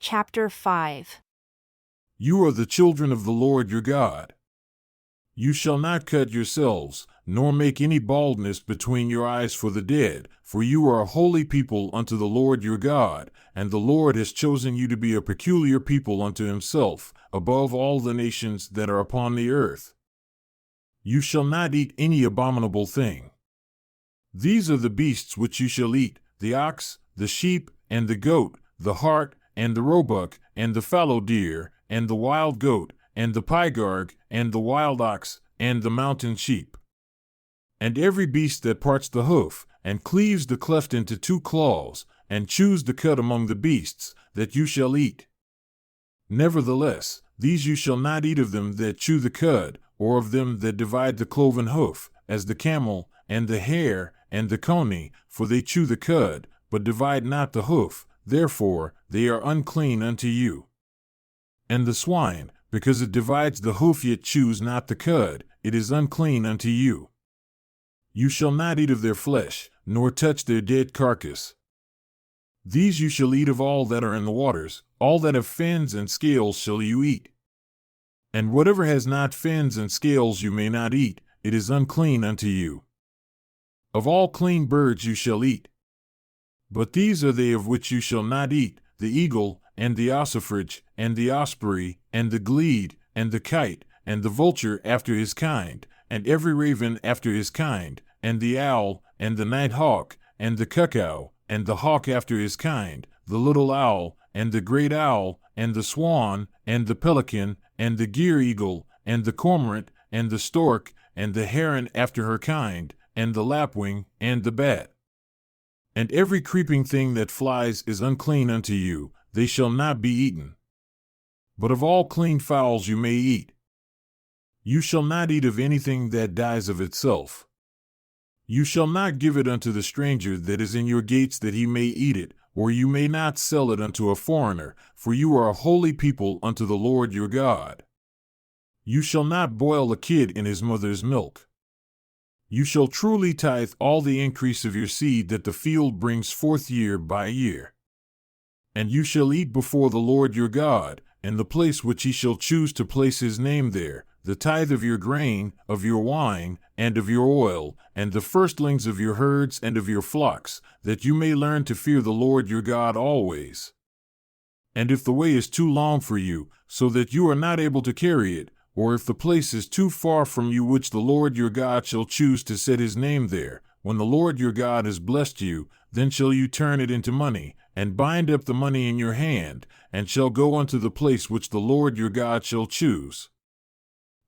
Chapter 5. You are the children of the Lord your God. You shall not cut yourselves, nor make any baldness between your eyes for the dead, for you are a holy people unto the Lord your God, and the Lord has chosen you to be a peculiar people unto himself, above all the nations that are upon the earth. You shall not eat any abominable thing. These are the beasts which you shall eat, the ox, the sheep, and the goat, the hart, and the roebuck, and the fallow deer, and the wild goat, and the pygarg, and the wild ox, and the mountain sheep. And every beast that parts the hoof, and cleaves the cleft into two claws, and chews the cud among the beasts, that you shall eat. Nevertheless, these you shall not eat of them that chew the cud, or of them that divide the cloven hoof, as the camel, and the hare, and the coney, for they chew the cud, but divide not the hoof, therefore they are unclean unto you. And the swine, because it divides the hoof yet chews not the cud, it is unclean unto you. You shall not eat of their flesh, nor touch their dead carcass. These you shall eat of all that are in the waters, all that have fins and scales shall you eat. And whatever has not fins and scales you may not eat, it is unclean unto you. Of all clean birds you shall eat. But these are they of which you shall not eat, the eagle, and the ossifrage, and the osprey, and the glede, and the kite, and the vulture after his kind, and every raven after his kind, and the owl, and the night hawk, and the cuckoo, and the hawk after his kind, the little owl, and the great owl, and the swan, and the pelican, and the gyre eagle, and the cormorant, and the stork, and the heron after her kind, and the lapwing, and the bat. And every creeping thing that flies is unclean unto you, they shall not be eaten. But of all clean fowls you may eat. You shall not eat of anything that dies of itself. You shall not give it unto the stranger that is in your gates that he may eat it, or you may not sell it unto a foreigner, for you are a holy people unto the Lord your God. You shall not boil a kid in his mother's milk. You shall truly tithe all the increase of your seed that the field brings forth year by year. And you shall eat before the Lord your God, in the place which he shall choose to place his name there, the tithe of your grain, of your wine, and of your oil, and the firstlings of your herds and of your flocks, that you may learn to fear the Lord your God always. And if the way is too long for you, so that you are not able to carry it, or if the place is too far from you which the Lord your God shall choose to set his name there, when the Lord your God has blessed you, then shall you turn it into money, and bind up the money in your hand, and shall go unto the place which the Lord your God shall choose.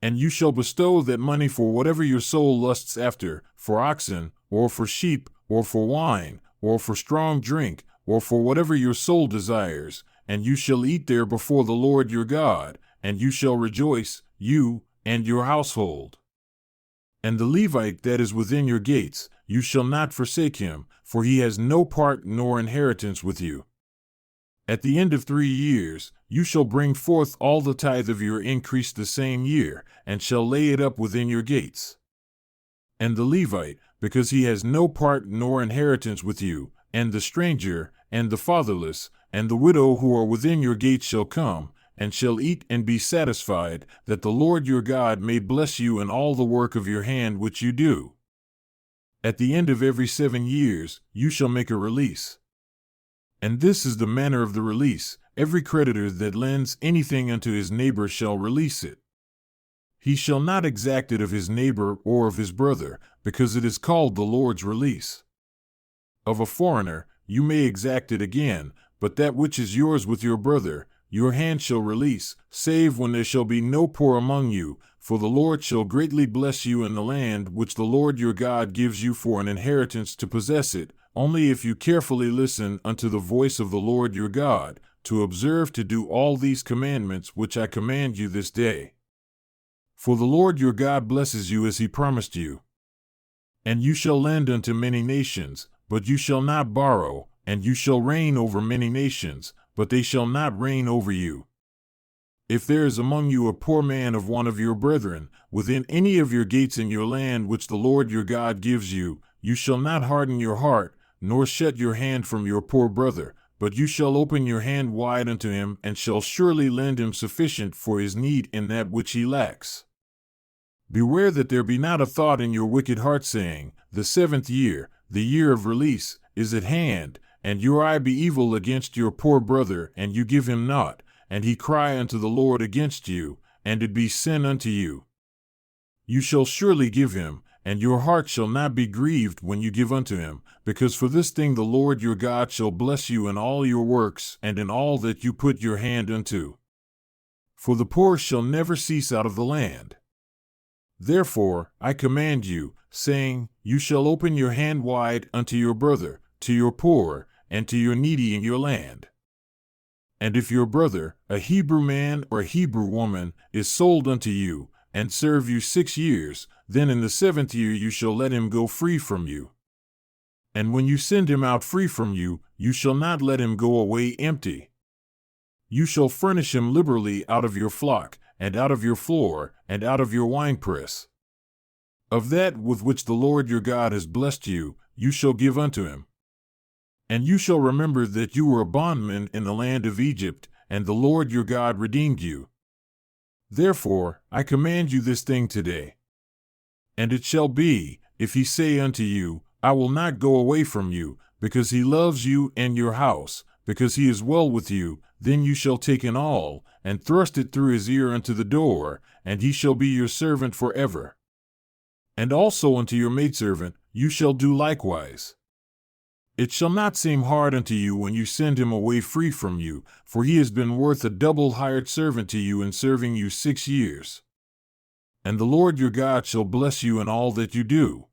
And you shall bestow that money for whatever your soul lusts after, for oxen, or for sheep, or for wine, or for strong drink, or for whatever your soul desires, and you shall eat there before the Lord your God, and you shall rejoice, you and your household. And the Levite that is within your gates, you shall not forsake him, for he has no part nor inheritance with you. At the end of 3 years, you shall bring forth all the tithe of your increase the same year, and shall lay it up within your gates. And the Levite, because he has no part nor inheritance with you, and the stranger, and the fatherless, and the widow who are within your gates shall come, and shall eat and be satisfied, that the Lord your God may bless you in all the work of your hand which you do. At the end of every 7 years, you shall make a release. And this is the manner of the release: every creditor that lends anything unto his neighbor shall release it. He shall not exact it of his neighbor or of his brother, because it is called the Lord's release. Of a foreigner, you may exact it again, but that which is yours with your brother, your hand shall release, save when there shall be no poor among you, for the Lord shall greatly bless you in the land which the Lord your God gives you for an inheritance to possess it, only if you carefully listen unto the voice of the Lord your God, to observe to do all these commandments which I command you this day. For the Lord your God blesses you as he promised you. And you shall lend unto many nations, but you shall not borrow, and you shall reign over many nations, but they shall not reign over you. If there is among you a poor man of one of your brethren, within any of your gates in your land which the Lord your God gives you, you shall not harden your heart, nor shut your hand from your poor brother, but you shall open your hand wide unto him, and shall surely lend him sufficient for his need in that which he lacks. Beware that there be not a thought in your wicked heart, saying, The 7th year, the year of release, is at hand, and your eye be evil against your poor brother, and you give him naught, and he cry unto the Lord against you, and it be sin unto you. You shall surely give him, and your heart shall not be grieved when you give unto him, because for this thing the Lord your God shall bless you in all your works, and in all that you put your hand unto. For the poor shall never cease out of the land. Therefore I command you, saying, You shall open your hand wide unto your brother, to your poor, and to your needy in your land. And if your brother, a Hebrew man or a Hebrew woman, is sold unto you, and serve you 6 years, then in the 7th year you shall let him go free from you. And when you send him out free from you, you shall not let him go away empty. You shall furnish him liberally out of your flock, and out of your floor, and out of your winepress. Of that with which the Lord your God has blessed you, you shall give unto him. And you shall remember that you were a bondman in the land of Egypt, and the Lord your God redeemed you. Therefore I command you this thing today. And it shall be, if he say unto you, I will not go away from you, because he loves you and your house, because he is well with you, then you shall take an awl, and thrust it through his ear unto the door, and he shall be your servant forever. And also unto your maidservant you shall do likewise. It shall not seem hard unto you when you send him away free from you, for he has been worth a double hired servant to you in serving you 6 years. And the Lord your God shall bless you in all that you do.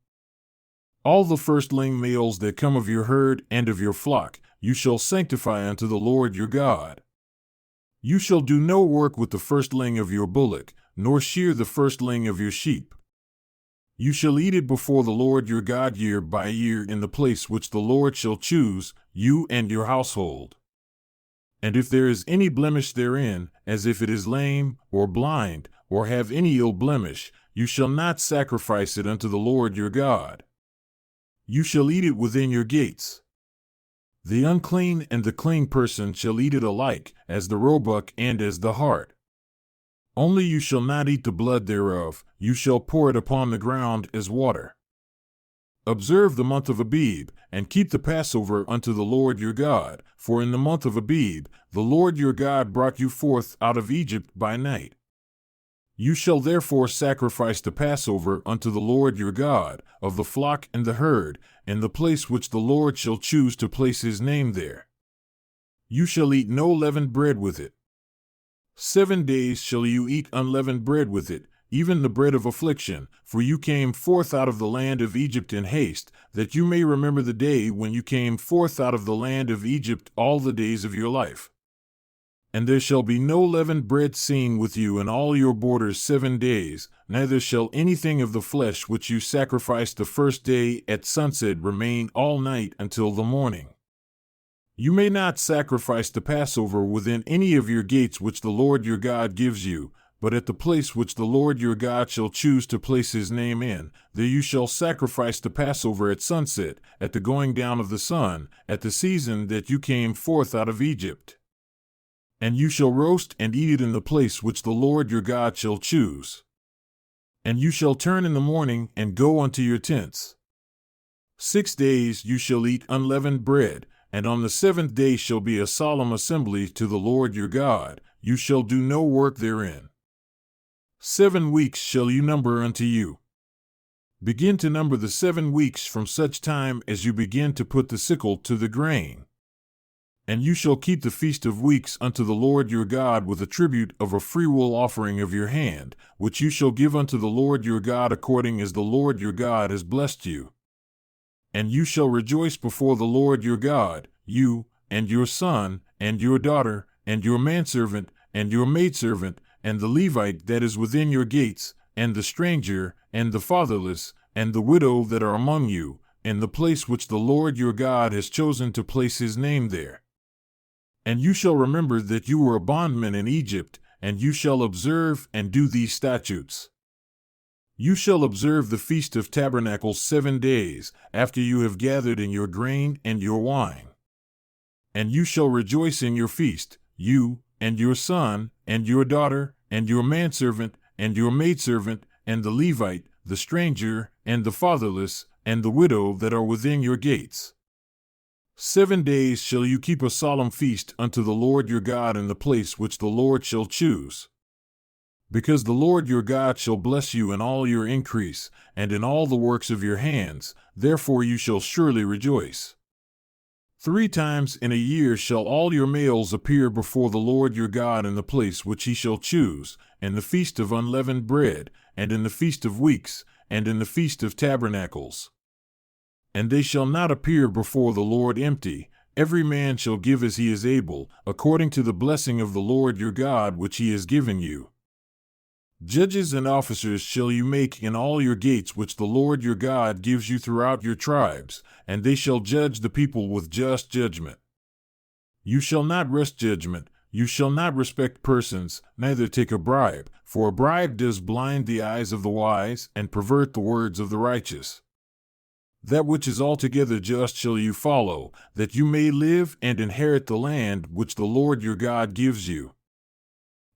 All the firstling males that come of your herd and of your flock, you shall sanctify unto the Lord your God. You shall do no work with the firstling of your bullock, nor shear the firstling of your sheep. You shall eat it before the Lord your God year by year in the place which the Lord shall choose, you and your household. And if there is any blemish therein, as if it is lame, or blind, or have any ill blemish, you shall not sacrifice it unto the Lord your God. You shall eat it within your gates. The unclean and the clean person shall eat it alike, as the roebuck and as the hart. Only you shall not eat the blood thereof, you shall pour it upon the ground as water. Observe the month of Abib, and keep the Passover unto the Lord your God, for in the month of Abib the Lord your God brought you forth out of Egypt by night. You shall therefore sacrifice the Passover unto the Lord your God, of the flock and the herd, in the place which the Lord shall choose to place his name there. You shall eat no leavened bread with it. 7 days shall you eat unleavened bread with it, even the bread of affliction, for you came forth out of the land of Egypt in haste, that you may remember the day when you came forth out of the land of Egypt all the days of your life. And there shall be no leavened bread seen with you in all your borders 7 days, neither shall anything of the flesh which you sacrificed the first day at sunset remain all night until the morning. You may not sacrifice the Passover within any of your gates which the Lord your God gives you, but at the place which the Lord your God shall choose to place his name in, there you shall sacrifice the Passover at sunset, at the going down of the sun, at the season that you came forth out of Egypt. And you shall roast and eat it in the place which the Lord your God shall choose. And you shall turn in the morning and go unto your tents. 6 days you shall eat unleavened bread, and on the 7th day shall be a solemn assembly to the Lord your God. You shall do no work therein. 7 weeks shall you number unto you. Begin to number the 7 weeks from such time as you begin to put the sickle to the grain. And you shall keep the feast of weeks unto the Lord your God with a tribute of a freewill offering of your hand, which you shall give unto the Lord your God according as the Lord your God has blessed you. And you shall rejoice before the Lord your God, you, and your son, and your daughter, and your manservant, and your maidservant, and the Levite that is within your gates, and the stranger, and the fatherless, and the widow that are among you, in the place which the Lord your God has chosen to place his name there. And you shall remember that you were a bondman in Egypt, and you shall observe and do these statutes. You shall observe the Feast of Tabernacles 7 days, after you have gathered in your grain and your wine. And you shall rejoice in your feast, you, and your son, and your daughter, and your manservant, and your maidservant, and the Levite, the stranger, and the fatherless, and the widow that are within your gates. 7 days shall you keep a solemn feast unto the Lord your God in the place which the Lord shall choose. Because the Lord your God shall bless you in all your increase, and in all the works of your hands, therefore you shall surely rejoice. 3 times in a year shall all your males appear before the Lord your God in the place which he shall choose, in the feast of unleavened bread, and in the feast of weeks, and in the feast of tabernacles. And they shall not appear before the Lord empty. Every man shall give as he is able, according to the blessing of the Lord your God which he has given you. Judges and officers shall you make in all your gates which the Lord your God gives you throughout your tribes, and they shall judge the people with just judgment. You shall not wrest judgment, you shall not respect persons, neither take a bribe, for a bribe does blind the eyes of the wise and pervert the words of the righteous. That which is altogether just shall you follow, that you may live and inherit the land which the Lord your God gives you.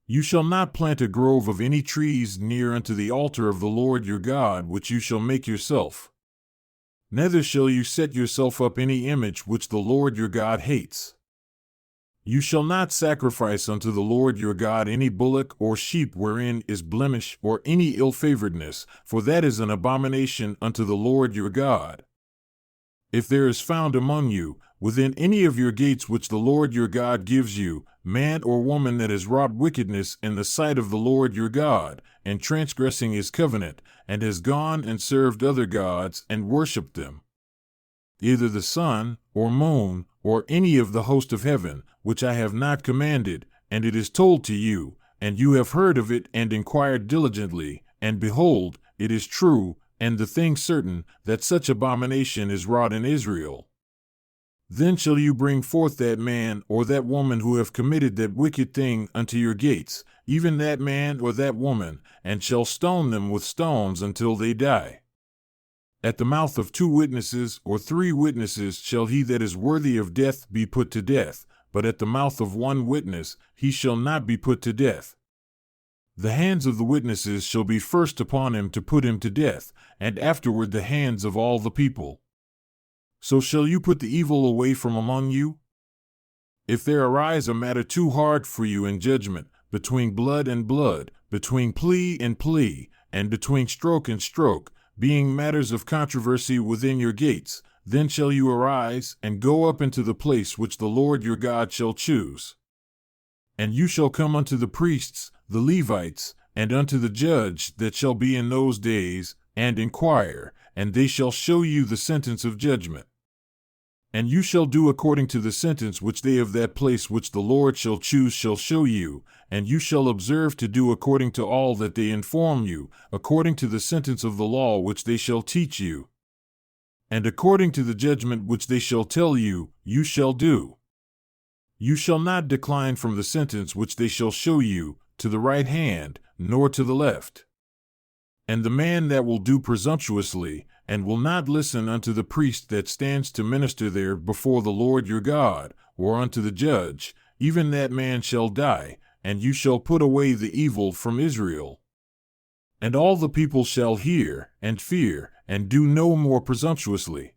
You shall not plant a grove of any trees near unto the altar of the Lord your God which you shall make yourself. Neither shall you set yourself up any image which the Lord your God hates. You shall not sacrifice unto the Lord your God any bullock or sheep wherein is blemish or any ill-favoredness, for that is an abomination unto the Lord your God. If there is found among you, within any of your gates which the Lord your God gives you, man or woman that has wrought wickedness in the sight of the Lord your God, and transgressing his covenant, and has gone and served other gods and worshipped them, either the sun, or moon, or any of the host of heaven, which I have not commanded, and it is told to you, and you have heard of it and inquired diligently, and behold, it is true, and the thing certain, that such abomination is wrought in Israel. Then shall you bring forth that man or that woman who have committed that wicked thing unto your gates, even that man or that woman, and shall stone them with stones until they die. At the mouth of 2 witnesses or 3 witnesses shall he that is worthy of death be put to death, but at the mouth of 1 witness he shall not be put to death. The hands of the witnesses shall be first upon him to put him to death, and afterward the hands of all the people. So shall you put the evil away from among you? If there arise a matter too hard for you in judgment, between blood and blood, between plea and plea, and between stroke and stroke, being matters of controversy within your gates, then shall you arise and go up into the place which the Lord your God shall choose. And you shall come unto the priests, the Levites, and unto the judge that shall be in those days, and inquire, and they shall show you the sentence of judgment. And you shall do according to the sentence which they of that place which the Lord shall choose shall show you, and you shall observe to do according to all that they inform you, according to the sentence of the law which they shall teach you. And according to the judgment which they shall tell you, you shall do. You shall not decline from the sentence which they shall show you, to the right hand, nor to the left. And the man that will do presumptuously, and will not listen unto the priest that stands to minister there before the Lord your God, or unto the judge, even that man shall die, and you shall put away the evil from Israel. And all the people shall hear, and fear, and do no more presumptuously.